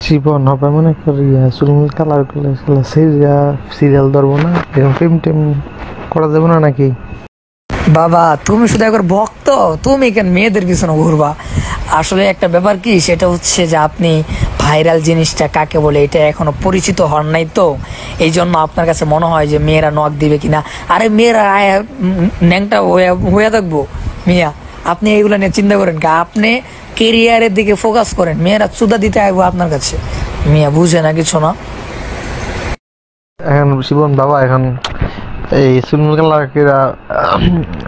জীবন হবে মনে করি চুলমুল কালার করলে সিরিয়াল ধরবো না, এরকম প্রেম টেম করা যাবে না নাকি? বাবা তুমি শুধু একবার ভক্ত, তুমি কেন মেয়েদের পিছনে ঘুরবা? আসলে একটা ব্যাপার কি, সেটা হচ্ছে যে আপনি ভাইরাল জিনিসটা কাকে বলে এটা এখনো পরিচিত হন নাই, তো এই জন্য আপনার কাছে মনে হয় যে মেয়েরা নক দিবে কিনা। আরে মেয়েরা ন্যাংটা হয়ে থাকবো মিয়া, আপনি এইগুলো নিয়ে চিন্তা করেন কা? আপনি কেরিয়ারের দিকে ফোকাস করেন, মেয়েরা চুদা দিতে আসবো আপনার কাছে। মিয়া বুঝে না কিছু না। এখন শিবন বাবা এখন এই চুলমুল কালার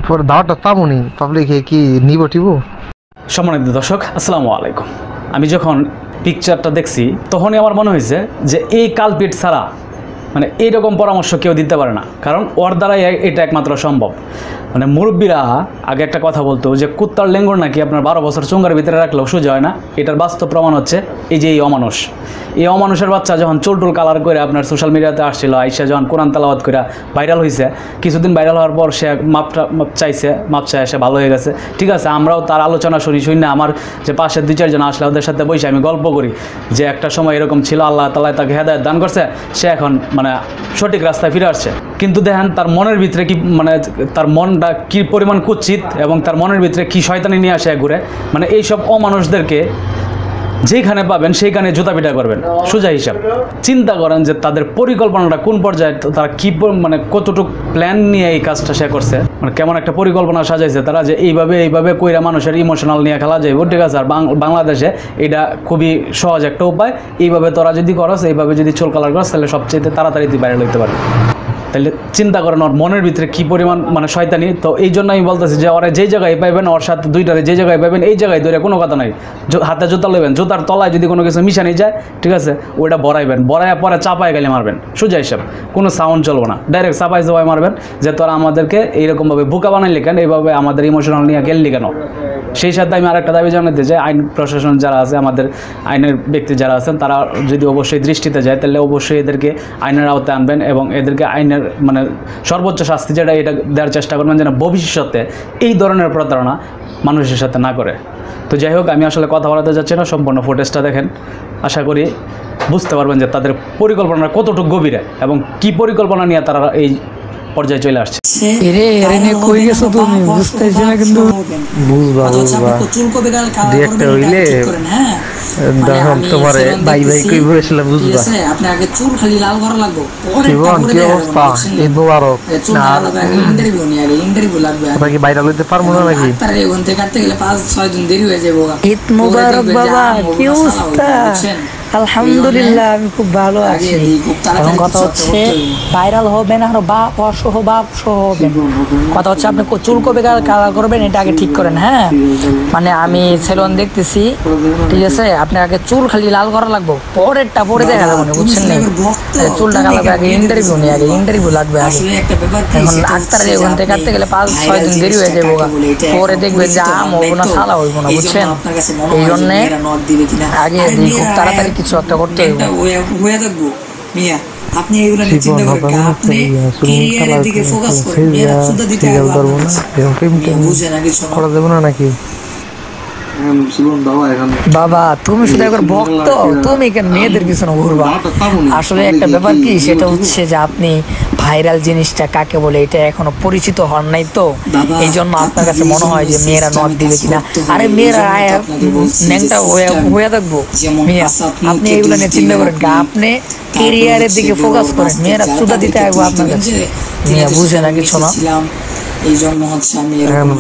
পরে দাওয়াটা পাবনি, পাবলিক কি নিব টিব? সম্মানিত দর্শক, আসসালামু আলাইকুম। আমি যখন পিকচারটা দেখছি তখনই আমার মনে হয়েছে যে এই কালপিট ছাড়া মানে এইরকম পরামর্শ কেউ দিতে পারে না, কারণ ওর দ্বারাই এটা একমাত্র সম্ভব। মানে মুরব্বীরা আগে একটা কথা বলতো যে কুত্তার লেঙ্গর নাকি আপনার 12 বছর চোঙ্গার ভিতরে রাখলেও সোজা হয় না। এটার বাস্তব প্রমাণ হচ্ছে এই যে এই অমানুষের বাচ্চা যখন চুলটুল কালার করে আপনার সোশ্যাল মিডিয়াতে আসছিল, আইসা যখন কোরআন তেলাওয়াত করে ভাইরাল হয়েছে, কিছুদিন ভাইরাল হওয়ার পর সে মাপ চায় সে ভালো হয়ে গেছে। ঠিক আছে, আমরাও তার আলোচনা শুনি না, আমার যে পাশের 2-4 জন আসলে ওদের সাথে বসে আমি গল্প করি যে একটা সময় এরকম ছিল, আল্লাহ তাআলা তাকে হেদায়েত দান করছে, সে এখন মানে সঠিক রাস্তায় ফিরে আসছে। কিন্তু দেখেন তার মনের ভিতরে কি, মানে তার মনটা কি পরিমাণ কুৎসিত এবং তার মনের ভিতরে কি শয়তানি নিয়ে আসে ঘুরে। মানে এইসব অমানুষদেরকে যেখানে পাবেন সেইখানে জুতা পিটা করবেন, সোজা হিসাব। চিন্তা করেন যে তাদের পরিকল্পনাটা কোন পর্যায়ে, তারা কি মানে কতটুকু প্ল্যান নিয়ে এই কাজটা সে করছে, মানে কেমন একটা পরিকল্পনা সাজাইছে তারা যে এইভাবে কইরা মানুষের ইমোশনাল নিয়ে খেলা যাইব। ঠিক আছে, আর বাংলাদেশে এটা খুবই সহজ একটা উপায়। এইভাবে তোরা যদি করস, এইভাবে যদি চুল কালার করস, তাহলে সবচেয়ে তাড়াতাড়ি ভাইরাল হইতে পারে। তাহলে চিন্তা করেন ওর মনের ভিতরে কী পরিমাণ মানে শয়তানি। তো এই জন্য আমি বলতেছি যে ওরা যেই জায়গায় পাইবেন, ওর সাথে দুইটারে যে জায়গায় পাইবেন এই জায়গায় ধরে কোনো কথা নাই। হাতে জুতা লইবেন, জুতার তলায় যদি কোনো কিছু মিশানি যায়, ঠিক আছে, ওইটা বড়াইবেন, বড়াইয়া পরে চাপায় গেলে মারবেন, সোজা হিসাব। কোনো সাউন্ড চলবো না, ডাইরেক্ট চাপাই মারবেন যে তোরা আমাদেরকে এইরকমভাবে বোকা বানাইলি কেন, এইভাবে আমাদের ইমোশনাল নিয়ে গেললি কেন। সেই সাথে আমি আরেকটা দাবি জানাতে চাই, আইন প্রশাসন যারা আছে, আমাদের আইনের ব্যক্তি যারা আছেন, তারা যদি অবশ্যই দৃষ্টিতে যায়, তাহলে অবশ্যই এদেরকে আইনের আওতায় আনবেন এবং এদেরকে আইনের মানে সর্বোচ্চ শাস্তি যেটা এটা দেওয়ার চেষ্টা করবেন, যেন ভবিষ্যতে এই ধরনের প্রতারণা মানুষের সাথে না করে। তো যাই হোক, আমি আসলে কথা বলাতে যাচ্ছি না, সম্পূর্ণ ফুটেজটা দেখেন, আশা করি বুঝতে পারবেন যে তাদের পরিকল্পনা কতটুকু গভীরে এবং কি পরিকল্পনা নিয়ে তারা এই পর্যায়ে চলে আসছে। তোমারে ভাই ভাই কই বলেছিলাম বুঝবা। আপনি আগে চুল খালি লাল করা লাগবে, জীবন কি অবস্থা? ঈদ মোবারক। ইন্টারভিউ নিয়ে আগে ইন্টারভিউ লাগবে, আমরা কি বাইরে লইতে পারবো না নাকি? তার এই ঘন্টা কাটতে গেলে 5-6 দিন দেরি হয়ে যাবে। ঈদ মোবারক বাবা, কি অবস্থা? আলহামদুলিল্লাহ আমি খুব ভালো আছি। এখন কথা হচ্ছে ভাইরাল হবেন আর বাপ সহ হবেন। কথা হচ্ছে আপনি চুল কবে কালার করবেন এটা আগে ঠিক করেন। হ্যাঁ, মানে আমি সেলুন দেখতেছি, ঠিক আছে, আপনি আগে চুল খালি লাল করা লাগবে, পরেরটা পরে দেখা যাবে না, বুঝছেন না? চুলটা কালার আগে ইন্টারভিউ নিয়ে আগে ইন্টারভিউ লাগবে আগে। এখন ডাক্তারের এই ঘন্টা কাটতে গেলে 5-6 দিন দেরি হয়ে যাবো, পরে দেখবেন যে আম হইব না শালা হইব না, বুঝছেন? এই জন্য আগে খুব তাড়াতাড়ি কিছু একটা করতে হইব। আপনি এইগুলো নিয়ে চিন্তা করেন, আপনি ক্যারিয়ারের দিকে ফোকাস করেন, মেয়েরা চুদা দিতে আসবো না, বুঝে না কিছু করা যাবে না নাকি? বাবা তুমি শুধু একবার ভক্ত, তুমি কেন মেয়েদের পিছনে ঘুরবা? আসলে একটা ব্যাপার কি, সেটা হচ্ছে যে আপনি ভাইরাল জিনিসটা কাকে বলে এটা এখনো পরিচিত হন নাই, তো এই জন্য আপনার কাছে মনে হয় যে মেয়েরা নক দিবে কিনা। আরে মেয়েরা ন্যাংটা হয়ে থাকবো মিয়া, আপনি এইগুলো নিয়ে চিন্তা করেন কা? আপনি কেরিয়ারের দিকে ফোকাস করেন, মেয়েরা চুদা দিতে আসবো আপনার কাছে। মিয়া বুঝে না কিছু না। এই জন্য হচ্ছে আমি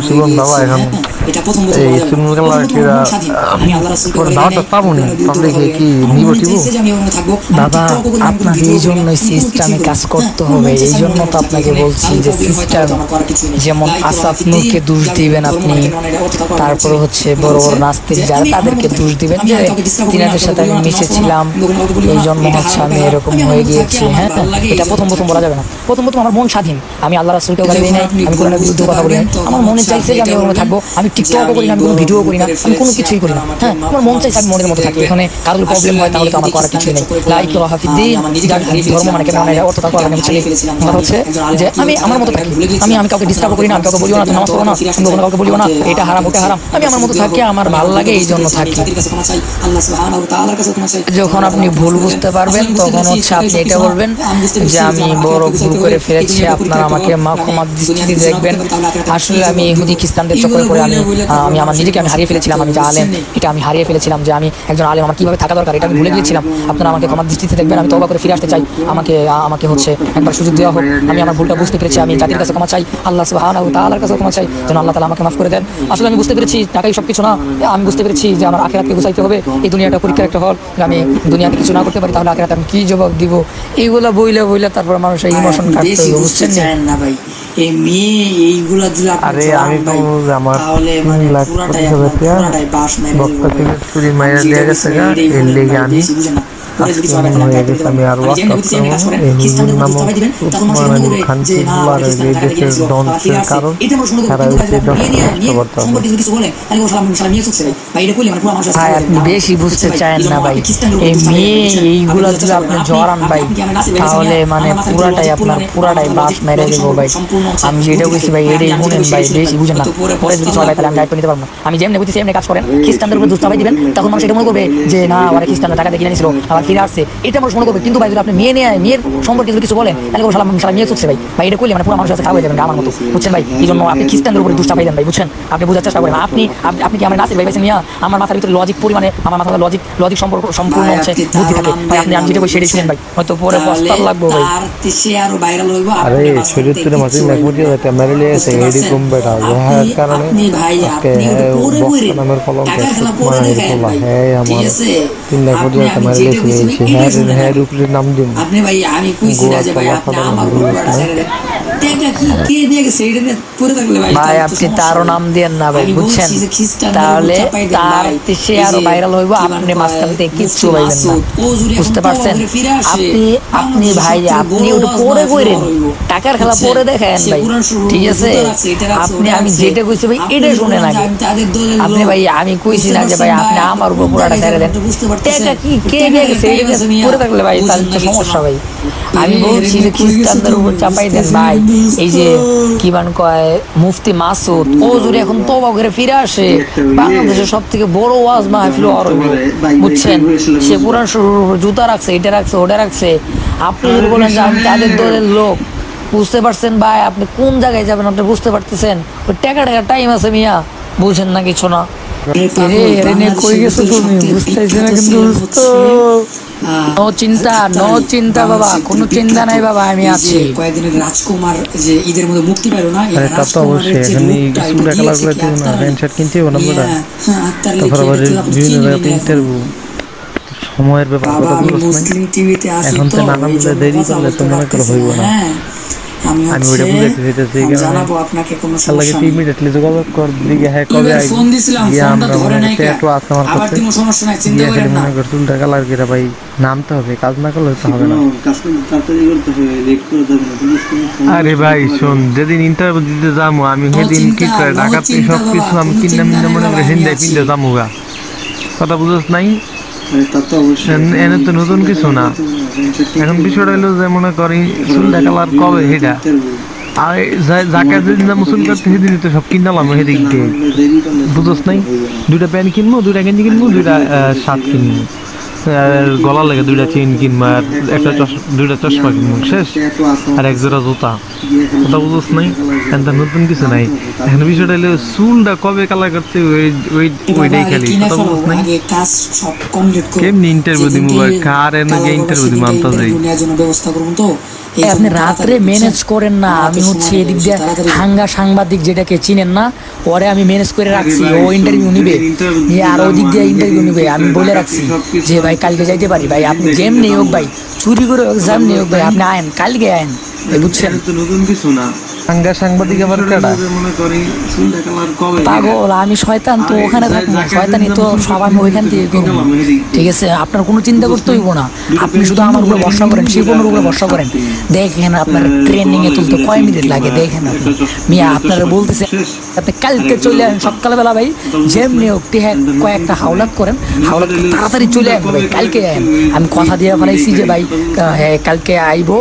শিবন বাবা এখন এটা প্রথম এই চুলমুল কালার দাওয়াটা পাবনি, পাবলিক কি নিব টিব? বাবা আপনার এই জন্যই সিস্টেমে কাজ করতে হবে, এই জন্য তো আপনাকে বলছি যে সিস্টেম, যেমন আসাফ নূরকে দোষ দিবেন আপনি, তারপরে হচ্ছে বড় বড় নাস্তিক যারা তাদেরকে দোষ দিবেন যে তিনাদের সাথে আমি মিশেছিলাম, এই জন্য হচ্ছে আমি এরকম হয়ে গিয়েছি। হ্যাঁ, এটা প্রথম বলা যাবে না। প্রথম আমার মন স্বাধীন, আমি আল্লাহ রাসূলকে গালি দিই নাই, আমি ধরনের বিরুদ্ধে কথা বলি না। আমার মনে চাইছে যে আমি ওখানে থাকবো, আমি টিকটকও করি না, আমি কোনো ভিডিও করি না, আমি কোনো কিছুই করি না। হ্যাঁ, আমার মন চাইছে আমি মনের মতো থাকি। এখানে কারোর প্রবলেম হয় তাহলে তো আমার করার কিছুই নেই। লাইক হাফিদ্দিন ধর্ম মানে কেমন অর্থ তা করা আমি ছেলে কথা হচ্ছে যে আমি আমার মতো থাকি, আমি কাউকে ডিস্টার্ব করি না, আমি কাউকে বলিও না নামাজ পড়ো না, তুমি কাউকে বলিও না এটা হারাম ওটা হারাম, আমি আমার মতো থাকি, আমার ভালো লাগে এই জন্য থাকি। যখন আপনি ভুল বুঝতে পারবেন তখন হচ্ছে আপনি এটা বলবেন যে আমি বড় ভুল করে ফেলেছি, আপনারা আমাকে ক্ষমা দৃষ্টিতে দেখবেন। আসলে আমি ইহুদি খ্রিস্টানদের চক্করে পড়ে আমি আমার নিজেকে আমি হারিয়ে ফেলেছিলাম, আমি যে আলেম এটা আমি হারিয়ে ফেলেছিলাম, যে আমি একজন আলেম আমার কীভাবে থাকা দরকার এটা আমি ভুলে গিয়েছিলাম। আপনারা আমাকে ক্ষমা দৃষ্টিতে দেখবেন, আমি তওবা করে ফিরে আসতে চাই, আমাকে হচ্ছে একবার সুযোগ দেওয়া হোক, আমি আমার ভুলটা বুঝতে পেরেছি, আমি জাতির কাছে ক্ষমা চাই, আল্লাহ সুবহানাহু ওয়া তাআলার কাছে ক্ষমা চাই, যেন আল্লাহ তাআলা আমাকে মাফ করে দেন। আসলে আমি বুঝতে পেরেছি টাকাই সব কিছু না, আমি বুঝতে পেরেছি যে আমার আখিরাতকে গুছাইতে হবে, এই দুনিয়াটা পরীক্ষার একটা হল, আমি দুনিয়াতে কিছু না করতে পারি তাহলে আখিরাতে আমি কি জবাব দিব, এইগুলা বইলা তারপর মানুষের ইমোশন কাটতে হবে, বুঝছেন না ভাই। এই মেয়ে এইগুলা দিলে আরে আমি তো আমার 3 লাখ 25,000 বক্তা থেকে চুরি মাইরা দিয়ে গেছে গা, এর লেগে আমি হয়ে গেছে। আমি আর ওয়াক দেশের ধ্বংসের কারণ তারা ভাই আপনি বেশি বুঝতে চান না ভাই, এই মেয়ে এইগুলা যদি আপনি জড়ান ভাই তাহলে মানে পুরাটাই বাস মেরে দেবো ভাই। আমি যেটা বুঝছি ভাই এটাই শুনেন ভাই, বেশি বুঝেন না, পরে যদি চলে তাহলে আমি দায়িত্ব নিতে পারবো না। আমি যেমনি বুঝছি সেমনি কাজ করেন, খ্রিস্টানদের উপরে দুষ্টাবাই দিবেন, তখন মানুষ এটা মনে করবে যে না ওরা খ্রিস্টানরা টাকা দিয়ে কিনে নিয়েছিল আবার ফিরে আসছে, এটা মানুষ মনে করবে। কিন্তু ভাই যদি আপনি মেয়ের সম্পর্কে যদি কিছু বলেন তাহলে সালা মেয়ে চুকছে ভাই এটা করলে মানে পুরো মানুষের কাছে খারাপ হয়ে যাবেন আমার মতো, বুঝছেন ভাই। এই জন্য আপনি খ্রিস্টানদের উপরে দুষ্টাবাই দেন ভাই, বুঝছেন, আপনি বোঝার চেষ্টা করেন। আপনি কি আমার নাসির ভাই বেছে নিয়ে আমার মাথার ভিতরে লজিক পরিমাণে আমার মাথার লজিক সম্পূর্ণ হচ্ছে বুদ্ধি থাকে ভাই, আপনি আমি যেটা বই সেটাই শুনেন ভাই, হয়তো পরে পস্তার লাগবে ভাই। আরে শরীয়তের মাঝে লেখমতি একটা মেরে লিয়েছে এডি কম বেটা হ্যাঁ কারণে আজকে নামের কলম হ্যাঁ আমার 3 লাখ কোটি টাকা মেরে লিয়েছে হ্যাঁ উপরে নাম দিন আপনি ভাই আমি কইছি না যে ভাই আপনি আমার উপর ছেড়ে ভাই আপনি তারও নাম দিয়েন না ভাই, বুঝছেন, তাহলে তার সে আরো ভাইরাল হইব, আপনি মাঝখান থেকে কিচ্ছু পাইবেন না, বুঝতে পারছেন। আপনি ভাই আপনি ওটা পরে কইরেন, টাকার খেলা পরে দেখেন ভাই, ঠিক আছে। আমি যেটা কইছি ভাই এটা শুনেন আগে। আপনি ভাই আমি কইছি না যে ভাই আপনি আমার উপর পুরাটা ছেড়ে দেন, টাকা কি কে দিয়ে গেছে পরে থাকলে ভাই তাহলে তো সমস্যা ভাই। আমি বলছি যে খ্রিস্টানদের উপর চাপাই দেন ভাই। এই যে কি বান কয় মুফতি মাসুদ ও যদি এখন তওবা করে ফিরে আসে, বাংলাদেশের সব থেকে বড় ওয়াজ মাহফিল আর বুঝছেন, সে কোরআন শরীফের উপর জুতা রাখছে, এটা রাখছে ওটা রাখছে। আপনি যদি বলেন যে আমি তাদের দলের লোক, বুঝতে পারছেন ভাই আপনি কোন জায়গায় যাবেন আপনি বুঝতে পারতেছেন। ওই টাকা টাইম আছে মিয়া, বুঝেন না কিছু না। কই গেছো তুমি বুঝতেছি না কিন্তু নো চিন্তা বাবা, কোনো চিন্তা নাই বাবা, আমি আছি। কয়েকদিনের রাজকুমার যে ঈদের মধ্যে মুক্তি পাইলো না, তা তো অবশ্যই এখানে কিছু টাকা লাগলে তো না প্যান্ট শার্ট কিনতে হবে না বড়, তারপর আবার বিভিন্ন জায়গায় ইন্টারভিউ সময়ের ব্যাপার কথা বলছ না, এখন তো নানা বলে দেরি করলে তো মনে করে হইব না। আমি ওটা বুঝাইতে চাইতেছি জানাবো আপনাকে কোন সমস্যা নেই, ইমিডিয়েটলি যোগাযোগ কর দিকে হ্যাঁ কবে আই ফোন দিছিলাম, ফোনটা ধরে নাই কে তো আছে আমার কাছে, আবার কোনো সমস্যা নাই চিন্তা করেন না, মনে কর চুল টাকা লাগবে রে ভাই, নামতে হবে, কাজ না করলে তো হবে না, কাজ তাড়াতাড়ি করতে হবে, লেট করে দেব না। আরে ভাই শুন, যেদিন ইন্টারভিউ দিতে যামু আমি সেদিন কি করে টাকা পে সব কিছু আমি কিনা মনে করে হিন্দাই পিন্দে যামুগা, কথা বুঝছ নাই। এনে তো নতুন কিছু না, এখন বিষয়টা হলো যে মনে করি চুল দেখালার কবে সেটা আর যাকে যেদিন মুসুল করতে সেদিনই তো সব কিনলাম সেদিক দিয়ে, বুঝোস নাই। 2টা প্যান্ট কিনবো, 2টা গেঞ্জি কিনবো, 2টা শার্ট কিনবো, গলা লেগে 2টা চেইন কিনবো, আর 2টা চশমা কিনবো, শেষ। আর 1 জোড়া জুতা, কথা বুঝোস নাই। এখন তো নতুন কিছু নাই, এখন বিষয়টা হলো চুলটা কবে কালার করছে ওইটাই খালি, কথা বুঝোস নাই। কেমনি ইন্টারভিউ দিমু ভাই, কার এনে ইন্টারভিউ দিমু আনতে যাই, আপনি রাত্রে ম্যানেজ করেন না। আমি হচ্ছে এদিক দিয়ে হাঙ্গা সাংবাদিক যেটাকে চিনেন না, পরে আমি ম্যানেজ করে রাখছি, ও ইন্টারভিউ নিবে আর ওদিক দিয়ে ইন্টারভিউ নিবে। আমি বলে রাখছি যে ভাই কালকে যাইতে পারি ভাই, আপনি যেমনি হোক ভাই, চুরি করে হোক যেমনি হোক ভাই আপনি আয়েন, কালকে আয়েন, বুঝছেন। নতুন কিছু না সাংবাদিক আবার কেডা? পাগল, আমি শয়তান তো ওখানে থাকবো, শয়তানি তো সব আমি ওইখান থেকে করবো। ঠিক আছে, আপনার কোনো চিন্তা করতে হইব না, আপনি শুধু আমার উপরে ভরসা করেন, শিপনের উপরে ভরসা করেন। দেখেন আপনার ট্রেনিং এ তুলতে কয় মিনিট লাগে, দেখেন আপনি মিয়া, আপনারা বলতেছে আপনি কালকে চলে আসেন সকালবেলা ভাই, যেমনি হোক কয়েকটা হাওলাত করেন, হাওলাত তাড়াতাড়ি চলে আসবো ভাই, কালকে আইন। আমি কথা দিয়ে ফেলাইছি যে ভাই কালকে আইবো,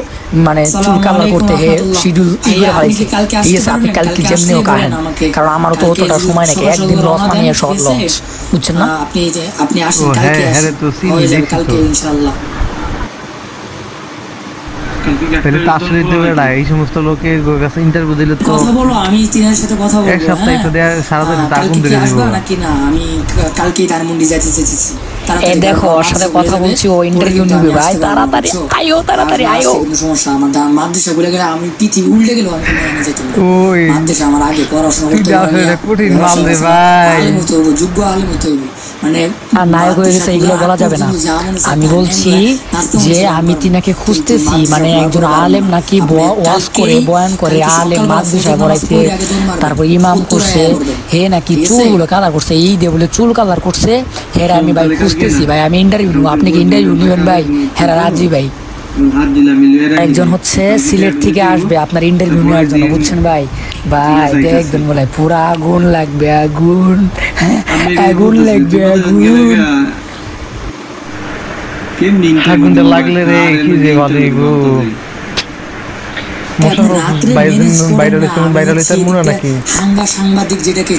মানে চুল কালার করতে শিডিউল ফেলাইছি। ঠিক আছে, আপনি কালকে যেমনি হোক আহেন, কারণ আমারও তো অতটা সময় নাকি, একদিন লস মানিয়ে শর্ট লস, বুঝছেন না? আপনি আসেন কালকে, হয়ে যাবে কালকে ইনশাআল্লাহ। তাহলে তো আসলে এই সমস্ত লোকের কাছে ইন্টারভিউ দিলে তো কথা বলো, আমি তিনের সাথে কথা বলবো। এক সপ্তাহে তো সারাদিন তাগুন ধরে দিব নাকি না, আমি কালকেই ধানমন্ডি যাইতে চাইছি। এ দেখো, ওর সাথে কথা বলছি, ও ইন্টারভিউ নিবে ভাই, তাড়াতাড়ি আইও, তাড়াতাড়ি আইও। কোনো সমস্যা, আমার মাদ্রাসা বলে গেলে আমি পৃথিবী উল্টে গেল, আমি নিয়ে যেতে ওই মাদ্রাসা আমার আগে পড়াশোনা করতে হবে, কঠিন মাল রে ভাই, আলেম হতে হবে, যোগ্য আলেম হতে হবে। মানে আর নায়ক হয়ে গেছে এগুলো বলা যাবে না। আমি বলছি যে আমি তিনাকে খুঁজতেছি, মানে একজন আলেম নাকি ওয়াজ করে, বয়ান করে, আলেম মাদ্রাসায় পড়াইতে, তারপর ইমাম করছে, হে নাকি চুলগুলো কালার করছে, এই দিয়ে বলে চুল কালার করছে, হেরা আমি ভাই খুঁজতেছি ভাই, আমি ইন্টারভিউ নেবো, আপনি কি ইন্টারভিউ নেবেন ভাই? হেরা রাজি ভাই, একজন হচ্ছে সিলেট থেকে আসবে আপনার ইন্টারভিউ নেওয়ার জন্য, বুঝছেন ভাই? ভাই দেখবেন বলে পুরা আগুন লাগবে, আগুন, আগুন লাগবে, আগুন, আগুনটা লাগলে রে কি যে বলে গো, মশা বাইরে বাইরে মনে নাকি সাংবাদিক যেটাকে